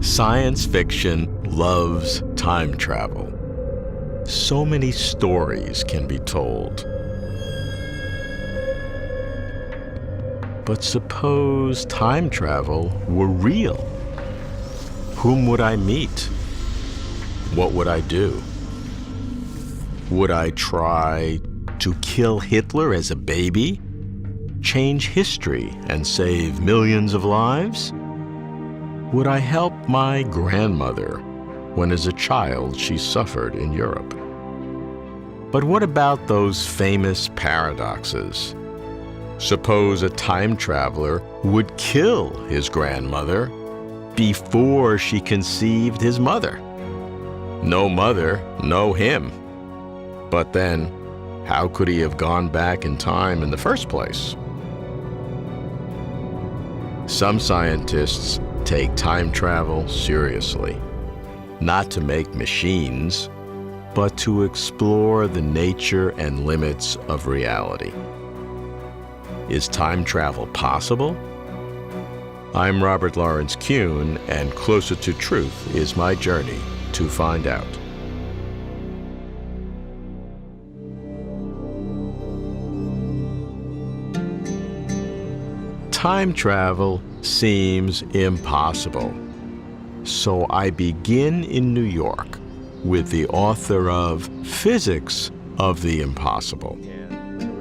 Science fiction loves time travel. So many stories can be told. But suppose time travel were real. Whom would I meet? What would I do? Would I try to kill Hitler as a baby? Change history and save millions of lives? Would I help my grandmother when as a child she suffered in Europe? But what about those famous paradoxes? Suppose a time traveler would kill his grandmother before she conceived his mother. No mother, no him. But then, how could he have gone back in time in the first place? Some scientists take time travel seriously, not to make machines, but to explore the nature and limits of reality. Is time travel possible? I'm Robert Lawrence Kuhn, and Closer to Truth is my journey to find out. Time travel seems impossible. So I begin in New York with the author of Physics of the Impossible,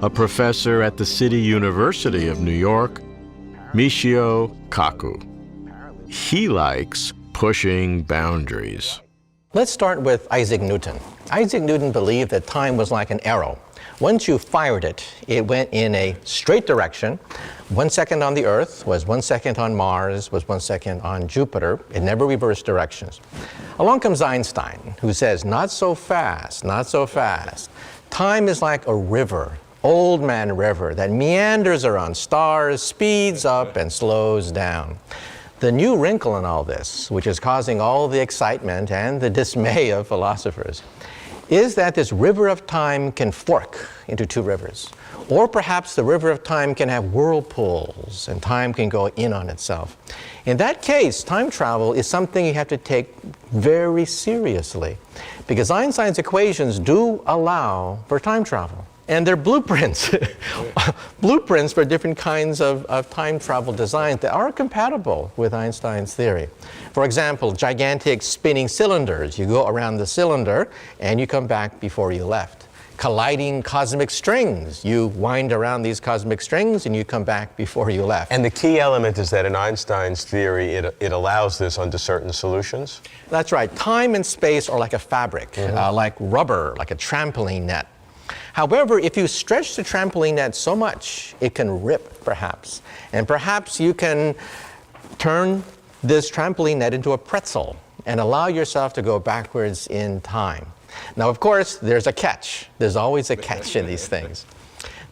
a professor at the City University of New York, Michio Kaku. He likes pushing boundaries. Let's start with Isaac Newton. Isaac Newton believed that time was like an arrow. Once you fired it, it went in a straight direction. 1 second on the Earth was 1 second on Mars, was 1 second on Jupiter. It never reversed directions. Along comes Einstein, who says, not so fast, not so fast. Time is like a river, old man river, that meanders around stars, speeds up and slows down. The new wrinkle in all this, which is causing all the excitement and the dismay of philosophers, is that this river of time can fork into two rivers. Or perhaps the river of time can have whirlpools and time can go in on itself. In that case, time travel is something you have to take very seriously, because Einstein's equations do allow for time travel. And they're blueprints, blueprints for different kinds of time travel designs that are compatible with Einstein's theory. For example, gigantic spinning cylinders. You go around the cylinder and you come back before you left. Colliding cosmic strings. You wind around these cosmic strings and you come back before you left. And the key element is that in Einstein's theory, it allows this under certain solutions? That's right. Time and space are like a fabric, like rubber, like a trampoline net. However, if you stretch the trampoline net so much, it can rip, perhaps. And perhaps you can turn this trampoline net into a pretzel and allow yourself to go backwards in time. Now, of course, there's a catch. There's always a catch in these things.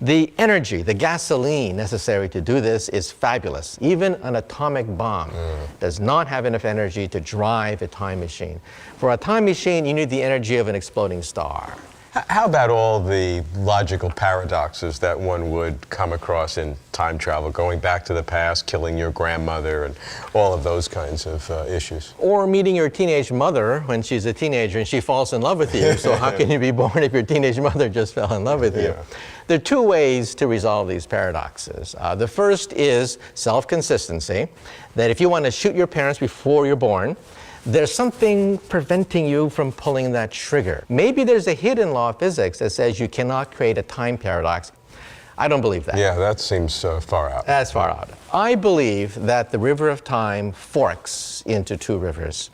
The energy, the gasoline necessary to do this is fabulous. Even an atomic bomb does not have enough energy to drive a time machine. For a time machine, you need the energy of an exploding star. How about all the logical paradoxes that one would come across in time travel, going back to the past, killing your grandmother, and all of those kinds of issues? Or meeting your teenage mother when she's a teenager and she falls in love with you. So how can you be born if your teenage mother just fell in love with you? There are two ways to resolve these paradoxes. The first is self-consistency, that if you want to shoot your parents before you're born, there's something preventing you from pulling that trigger. Maybe there's a hidden law of physics that says you cannot create a time paradox. I don't believe that. Yeah, that seems far out. That's far out. I believe that the river of time forks into two rivers.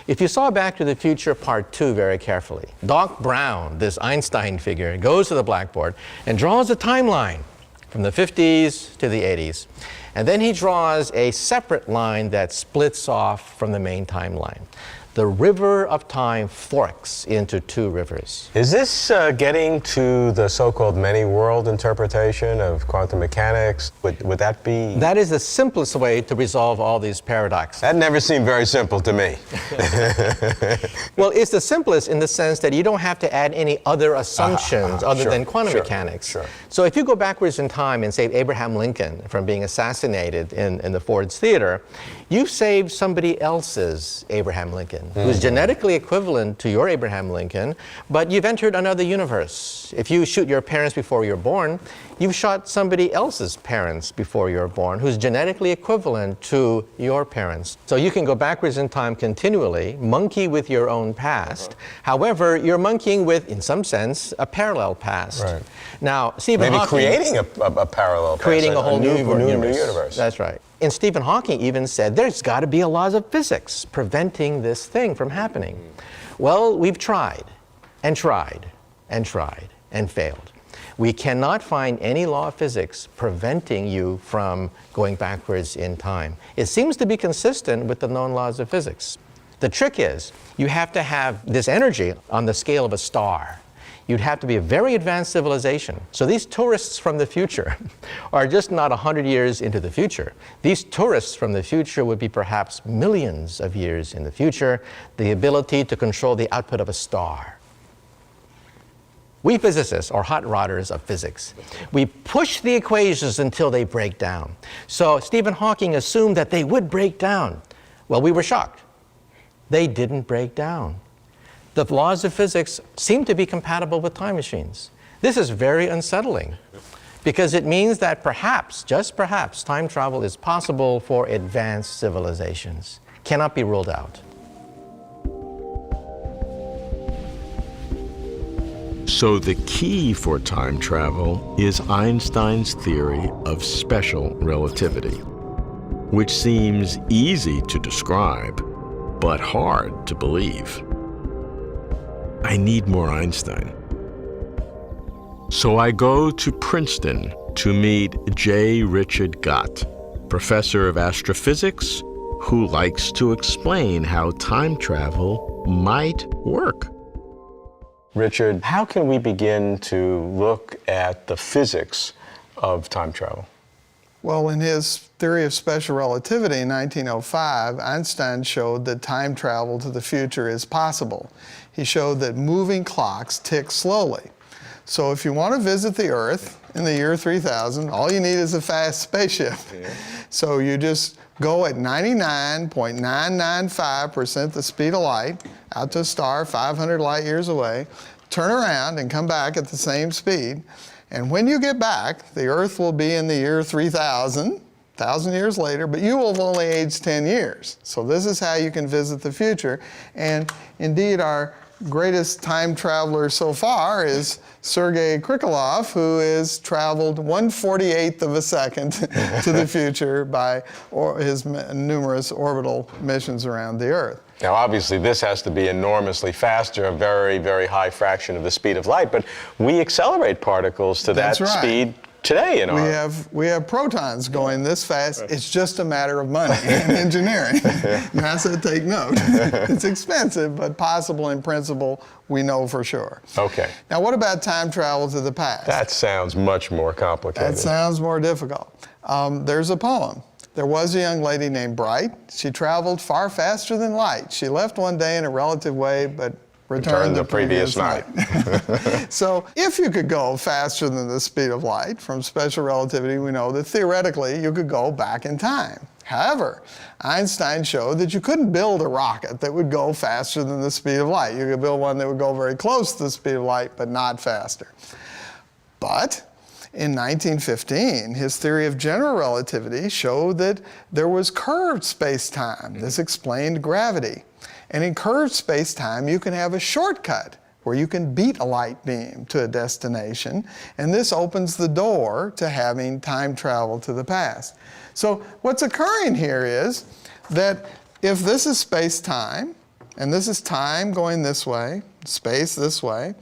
If you saw Back to the Future Part 2 very carefully, Doc Brown, this Einstein figure, goes to the blackboard and draws a timeline from the 50s to the 80s. And then he draws a separate line that splits off from the main timeline. The river of time forks into two rivers. Is this getting to the so-called many-world interpretation of quantum mechanics? Would that be? That is the simplest way to resolve all these paradoxes. That never seemed very simple to me. Well, it's the simplest in the sense that you don't have to add any other assumptions other than quantum mechanics. Sure. So if you go backwards in time and save Abraham Lincoln from being assassinated in the Ford's Theater, you've saved somebody else's Abraham Lincoln, who's genetically equivalent to your Abraham Lincoln, but you've entered another universe. If you shoot your parents before you're born, you've shot somebody else's parents before you're born, who's genetically equivalent to your parents. So you can go backwards in time continually, monkey with your own past. However, you're monkeying with, in some sense, a parallel past. Right. Now, Stephen Maybe Hawking, creating a parallel past, creating a whole new universe. That's right. And Stephen Hawking even said there's got to be a laws of physics preventing this thing from happening. Well, we've tried and tried and tried and failed. We cannot find any law of physics preventing you from going backwards in time. It seems to be consistent with the known laws of physics. The trick is you have to have this energy on the scale of a star. You'd have to be a very advanced civilization. So these tourists from the future are just not 100 years into the future. These tourists from the future would be perhaps millions of years in the future, the ability to control the output of a star. We physicists are hot rodders of physics. We push the equations until they break down. So Stephen Hawking assumed that they would break down. Well, we were shocked. They didn't break down. The laws of physics seem to be compatible with time machines. This is very unsettling because it means that perhaps, just perhaps, time travel is possible for advanced civilizations. Cannot be ruled out. So the key for time travel is Einstein's theory of special relativity, which seems easy to describe, but hard to believe. I need more Einstein. So I go to Princeton to meet J. Richard Gott, professor of astrophysics, who likes to explain how time travel might work. Richard, how can we begin to look at the physics of time travel? Well, in his theory of special relativity in 1905, Einstein showed that time travel to the future is possible. He showed that moving clocks tick slowly. So if you want to visit the Earth in the year 3000, all you need is a fast spaceship. Yeah. So you just go at 99.995% the speed of light out to a star 500 light years away, turn around and come back at the same speed. And when you get back, the Earth will be in the year 3000, 1,000 years later, but you will have only aged 10 years. So this is how you can visit the future. And indeed, our greatest time traveler so far is Sergei Krikalev, who has traveled 1/48th of a second to the future by his numerous orbital missions around the Earth. Now, obviously, this has to be enormously faster, a very, very high fraction of the speed of light, but we accelerate particles to that speed today in our... We have protons going this fast. It's just a matter of money and engineering. NASA, take note. It's expensive, but possible in principle, we know for sure. Okay. Now, what about time travel to the past? That sounds much more complicated. That sounds more difficult. There's a poem. There was a young lady named Bright. She traveled far faster than light. She left one day in a relative way, but returned the previous night. So if you could go faster than the speed of light from special relativity, we know that theoretically you could go back in time. However, Einstein showed that you couldn't build a rocket that would go faster than the speed of light. You could build one that would go very close to the speed of light, but not faster. But in 1915, his theory of general relativity showed that there was curved space-time. This explained gravity. And in curved space-time, you can have a shortcut where you can beat a light beam to a destination, and this opens the door to having time travel to the past. So what's occurring here is that if this is space-time, and this is time going this way, space this way,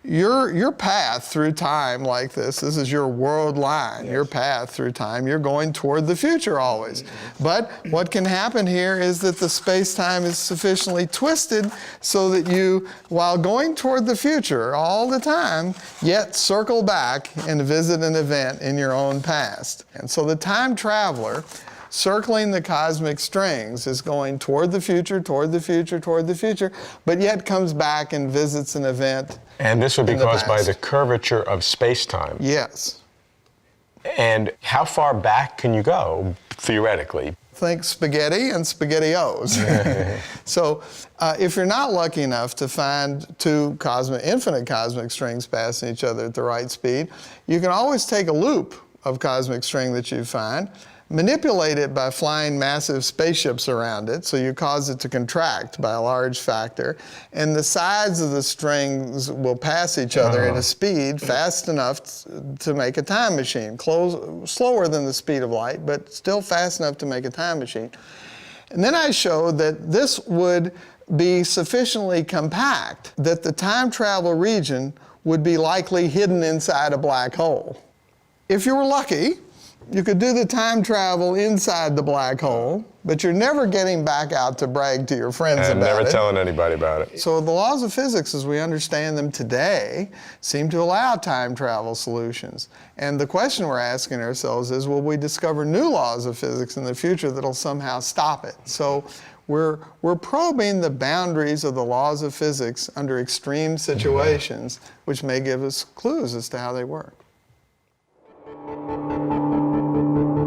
your path through time like this is your world line, your path through time. You're going toward the future always. But what can happen here is that the space-time is sufficiently twisted so that you, while going toward the future all the time, yet circle back and visit an event in your own past. And so the time traveler, circling the cosmic strings, is going toward the future, toward the future, toward the future, but yet comes back and visits an event. And this would be in the caused by past. the curvature of space-time. Yes. And how far back can you go, theoretically? Think spaghetti and SpaghettiOs. So if you're not lucky enough to find two infinite cosmic strings passing each other at the right speed, you can always take a loop of cosmic string that you find, manipulate it by flying massive spaceships around it, so you cause it to contract by a large factor, and the sides of the strings will pass each other at a speed fast enough to make a time machine, slower than the speed of light, but still fast enough to make a time machine. And then I showed that this would be sufficiently compact that the time travel region would be likely hidden inside a black hole. If you were lucky, you could do the time travel inside the black hole, but you're never getting back out to brag to your friends And about never it. telling anybody about it. So the laws of physics, as we understand them today, seem to allow time travel solutions. And the question we're asking ourselves is, will we discover new laws of physics in the future that'll somehow stop it? So we're probing the boundaries of the laws of physics under extreme situations, which may give us clues as to how they work.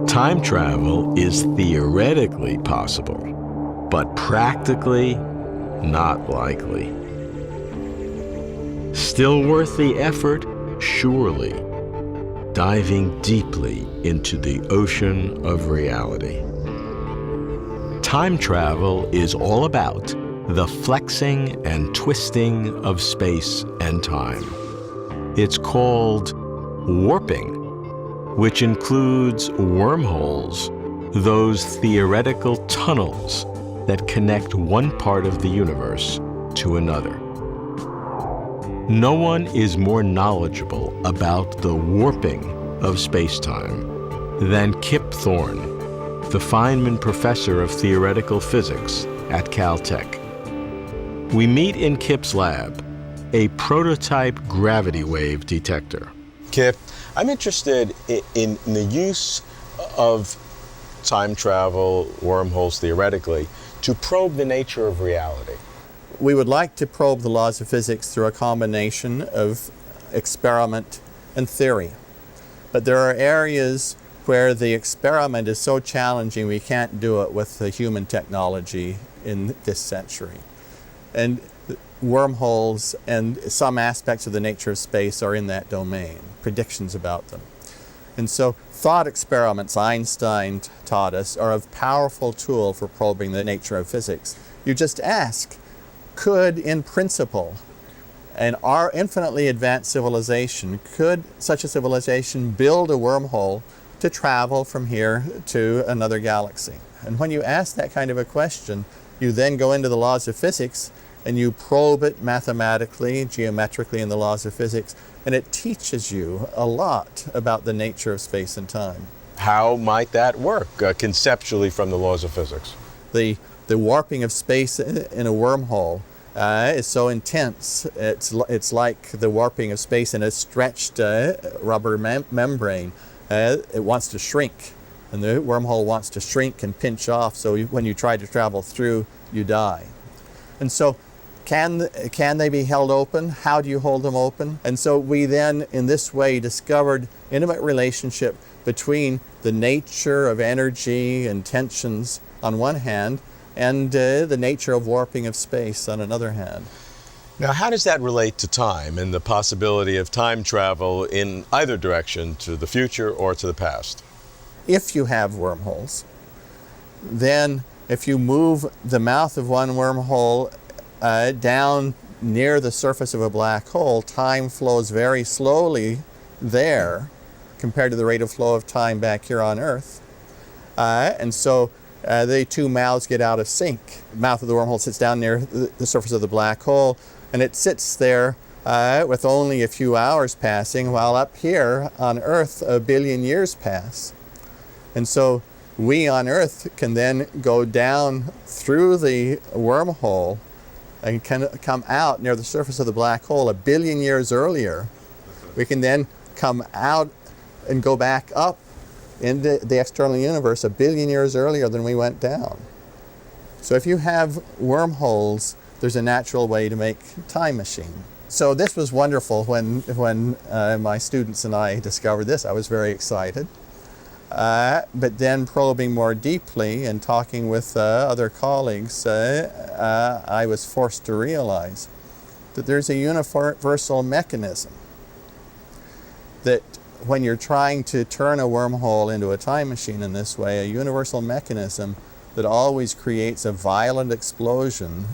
Time travel is theoretically possible, but practically not likely. Still worth the effort? Surely. Diving deeply into the ocean of reality. Time travel is all about the flexing and twisting of space and time. It's called warping, which includes wormholes, those theoretical tunnels that connect one part of the universe to another. No one is more knowledgeable about the warping of space-time than Kip Thorne, the Feynman Professor of Theoretical Physics at Caltech. We meet in Kip's lab, a prototype gravity wave detector. Kip, I'm interested in the use of time travel, wormholes theoretically, to probe the nature of reality. We would like to probe the laws of physics through a combination of experiment and theory. But there are areas where the experiment is so challenging we can't do it with the human technology in this century. And wormholes and some aspects of the nature of space are in that domain, predictions about them. And so thought experiments, Einstein taught us, are a powerful tool for probing the nature of physics. You just ask, could, in principle, our infinitely advanced civilization, could such a civilization build a wormhole to travel from here to another galaxy? And when you ask that kind of a question, you then go into the laws of physics and you probe it mathematically, geometrically in the laws of physics, and it teaches you a lot about the nature of space and time. How might that work conceptually from the laws of physics? The warping of space in a wormhole is so intense. It's like the warping of space in a stretched rubber membrane. It wants to shrink, and the wormhole wants to shrink and pinch off, so when you try to travel through, you die. And so can they be held open? How do you hold them open? And so we then, in this way, discovered intimate relationship between the nature of energy and tensions on one hand, and the nature of warping of space on another hand. Now, how does that relate to time and the possibility of time travel in either direction, to the future or to the past? If you have wormholes, then if you move the mouth of one wormhole down near the surface of a black hole, time flows very slowly there compared to the rate of flow of time back here on Earth. And so the two mouths get out of sync. The mouth of the wormhole sits down near the surface of the black hole, and it sits there with only a few hours passing, while up here on Earth, 1 billion years pass. And so we on Earth can then go down through the wormhole and can come out near the surface of the black hole 1 billion years earlier. We can then come out and go back up into the external universe 1 billion years earlier than we went down. So if you have wormholes, there's a natural way to make a time machine. So this was wonderful when my students and I discovered this. I was very excited. But then probing more deeply and talking with other colleagues, I was forced to realize that there's a universal mechanism that when you're trying to turn a wormhole into a time machine in this way, a universal mechanism that always creates a violent explosion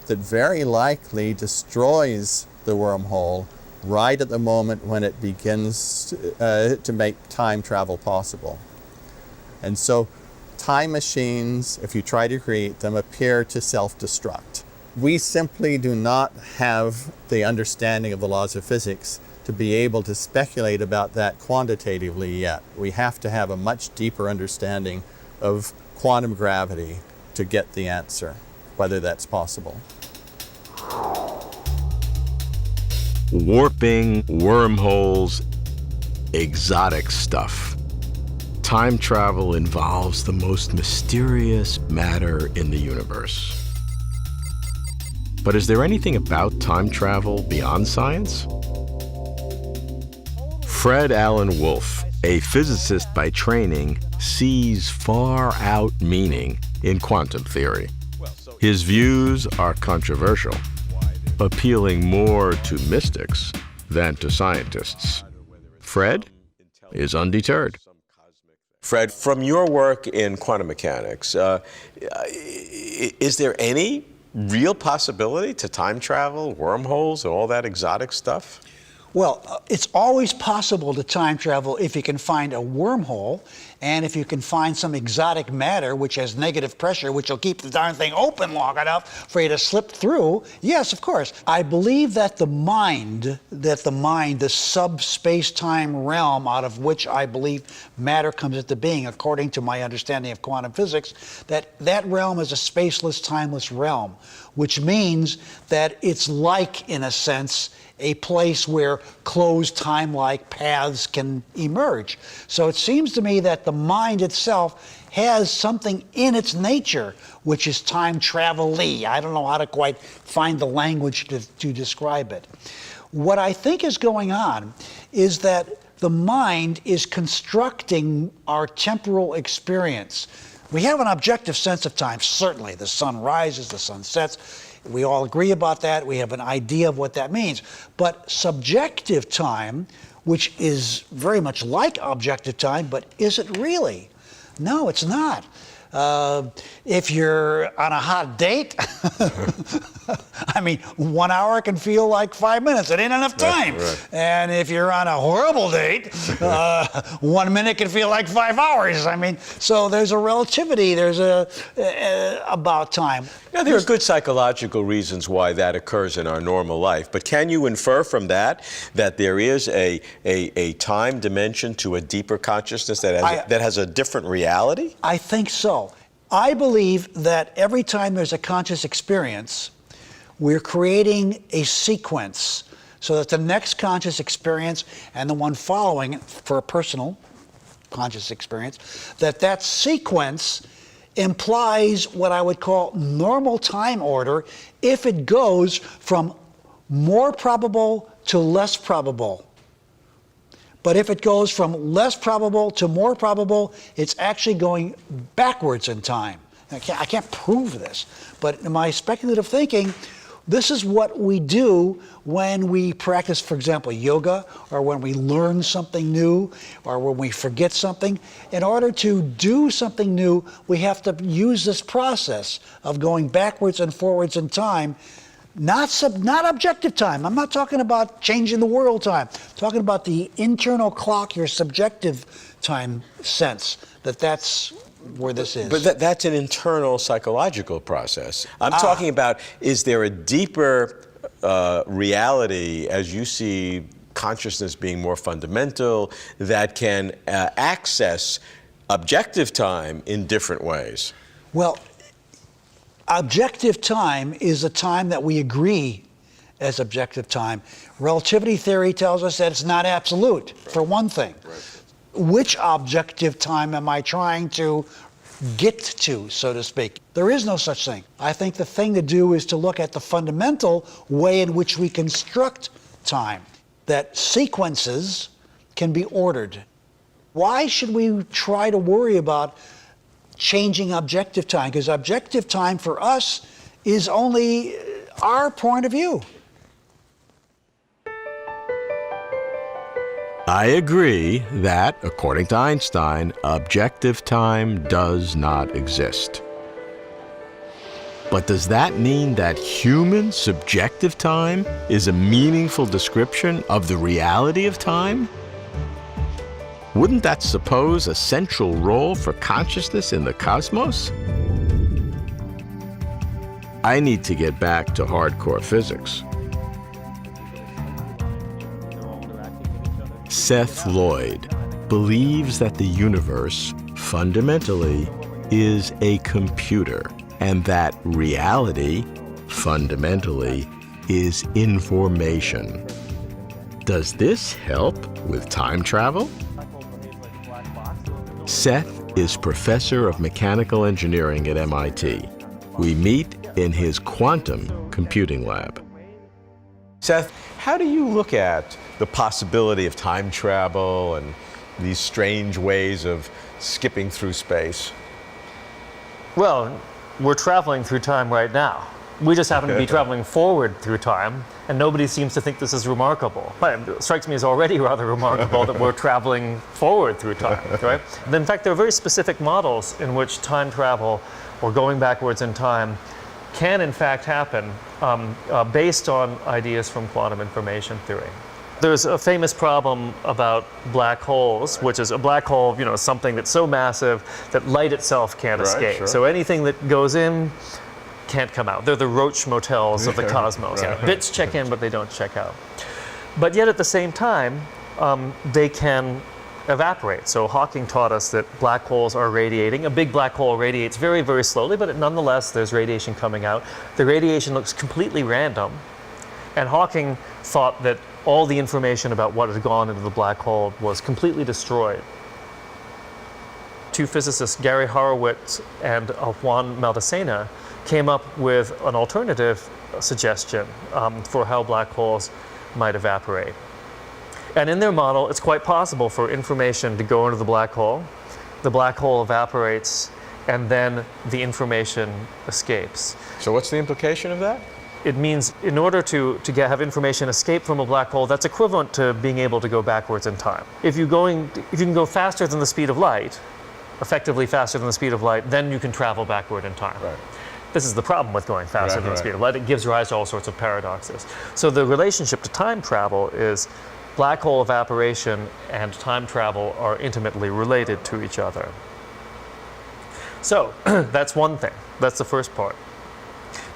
that very likely destroys the wormhole right at the moment when it begins to make time travel possible. And so time machines, if you try to create them, appear to self-destruct. We simply do not have the understanding of the laws of physics to be able to speculate about that quantitatively yet. We have to have a much deeper understanding of quantum gravity to get the answer, whether that's possible. Warping, wormholes, exotic stuff. Time travel involves the most mysterious matter in the universe. But is there anything about time travel beyond science? Fred Alan Wolf, a physicist by training, sees far-out meaning in quantum theory. His views are controversial, appealing more to mystics than to scientists. Fred is undeterred. Fred, from your work in quantum mechanics, is there any real possibility to time travel, wormholes, and all that exotic stuff? Well, it's always possible to time travel if you can find a wormhole and if you can find some exotic matter which has negative pressure, which will keep the darn thing open long enough for you to slip through. Yes, of course. I believe that the mind, the sub-space-time realm out of which I believe matter comes into being, according to my understanding of quantum physics, that realm is a spaceless, timeless realm, which means that it's like, in a sense, a place where closed time-like paths can emerge. So it seems to me that the mind itself has something in its nature which is time travel-y. I don't know how to quite find the language to describe it. What I think is going on is that the mind is constructing our temporal experience. We have an objective sense of time, certainly. The sun rises, the sun sets. We all agree about that. We have an idea of what that means. But subjective time, which is very much like objective time, but is it really? No, it's not. If you're on a hot date, I mean, 1 hour can feel like 5 minutes. It ain't enough time. Right. And if you're on a horrible date, 1 minute can feel like 5 hours. I mean, so there's a relativity. There's about time. Now, there are good psychological reasons why that occurs in our normal life, but can you infer from that there is a time dimension to a deeper consciousness that has a different reality? I think so. I believe that every time there's a conscious experience, we're creating a sequence so that the next conscious experience and the one following it for a personal conscious experience, that sequence implies what I would call normal time order if it goes from more probable to less probable. But if it goes from less probable to more probable, it's actually going backwards in time. I can't prove this, but in my speculative thinking, this is what we do when we practice, for example, yoga, or when we learn something new, or when we forget something. In order to do something new, we have to use this process of going backwards and forwards in time. Not objective time. I'm not talking about changing the world time. I'm talking about the internal clock, your subjective time sense, that's where this is. But that's an internal psychological process. I'm talking about, is there a deeper reality as you see consciousness being more fundamental, that can access objective time in different ways? Well, objective time is a time that we agree as objective time. Relativity theory tells us that it's not absolute, for one thing. Which objective time am I trying to get to, so to speak? There is no such thing. I think the thing to do is to look at the fundamental way in which we construct time, that sequences can be ordered. Why should we try to worry about changing objective time? Because objective time for us is only our point of view. I agree that, according to Einstein, objective time does not exist. But does that mean that human subjective time is a meaningful description of the reality of time? Wouldn't that suppose a central role for consciousness in the cosmos? I need to get back to hardcore physics. Seth Lloyd believes that the universe fundamentally is a computer, and that reality fundamentally is information. Does this help with time travel? Seth is professor of mechanical engineering at MIT. We meet in his quantum computing lab. Seth, how do you look at the possibility of time travel and these strange ways of skipping through space? Well, we're traveling through time right now. We just happen to be traveling forward through time, and nobody seems to think this is remarkable. But it strikes me as already rather remarkable that we're traveling forward through time, right? In fact, there are very specific models in which time travel, or going backwards in time, can in fact happen based on ideas from quantum information theory. There's a famous problem about black holes, which is a black hole, something that's so massive that light itself can't escape. Sure. So anything that goes in can't come out. They're the Roche motels of the cosmos. Right. Bits check in, but they don't check out. But yet at the same time, they can evaporate. So Hawking taught us that black holes are radiating. A big black hole radiates very, very slowly, but nonetheless there's radiation coming out. The radiation looks completely random. And Hawking thought that all the information about what had gone into the black hole was completely destroyed. Two physicists, Gary Horowitz and Juan Maldacena, came up with an alternative suggestion for how black holes might evaporate. And in their model, it's quite possible for information to go into the black hole evaporates, and then the information escapes. So what's the implication of that? It means in order to have information escape from a black hole, that's equivalent to being able to go backwards in time. If you can go faster than the speed of light, effectively faster than the speed of light, then you can travel backward in time. Right. This is the problem with going faster than the speed of light. It gives rise to all sorts of paradoxes. So the relationship to time travel is black hole evaporation and time travel are intimately related to each other. So that's one thing. That's the first part.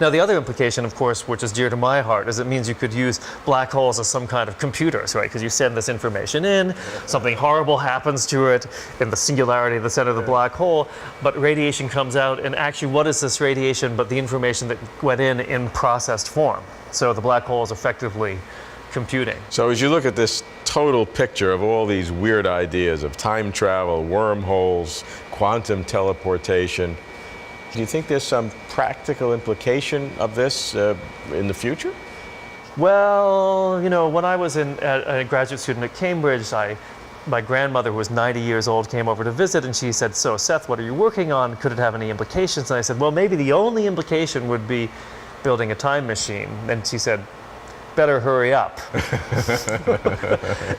Now, the other implication, of course, which is dear to my heart, is it means you could use black holes as some kind of computers, right? Because you send this information in, something horrible happens to it in the singularity of the center of the black hole, but radiation comes out, and actually what is this radiation but the information that went in processed form? So the black hole is effectively computing. So as you look at this total picture of all these weird ideas of time travel, wormholes, quantum teleportation, do you think there's some practical implication of this in the future? Well, when I was a graduate student at Cambridge, my grandmother, who was 90 years old, came over to visit, and she said, "So, Seth, what are you working on? Could it have any implications?" And I said, "Well, maybe the only implication would be building a time machine." And she said, "Better hurry up."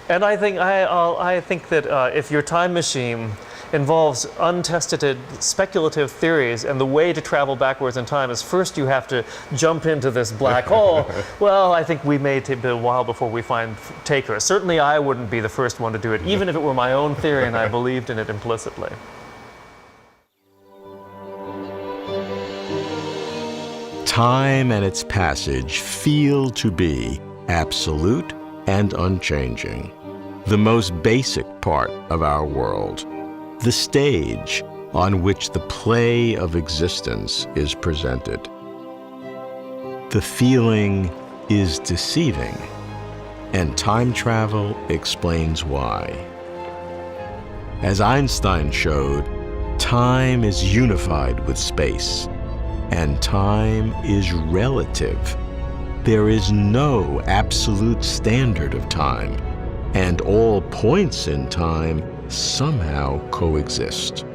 And I think that if your time machine involves untested speculative theories, and the way to travel backwards in time is first you have to jump into this black hole, well, I think we may be a while before we find takers. Certainly I wouldn't be the first one to do it, even if it were my own theory and I believed in it implicitly. Time and its passage feel to be absolute and unchanging, the most basic part of our world, the stage on which the play of existence is presented. The feeling is deceiving, and time travel explains why. As Einstein showed, time is unified with space, and time is relative. There is no absolute standard of time, and all points in time somehow coexist.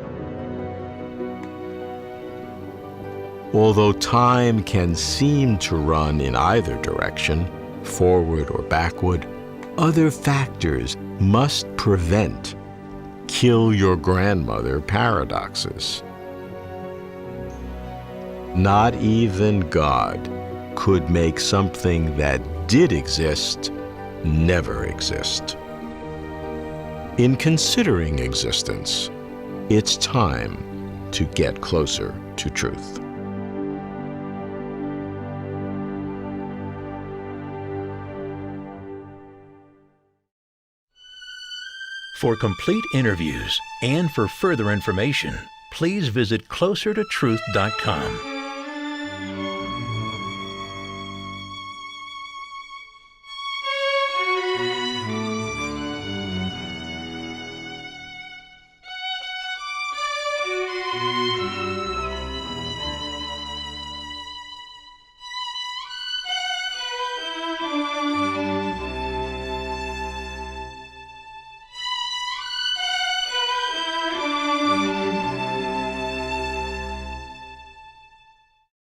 Although time can seem to run in either direction, forward or backward, other factors must prevent kill your grandmother paradoxes. Not even God could make something that did exist never exist. In considering existence, it's time to get closer to truth. For complete interviews and for further information, please visit closertotruth.com.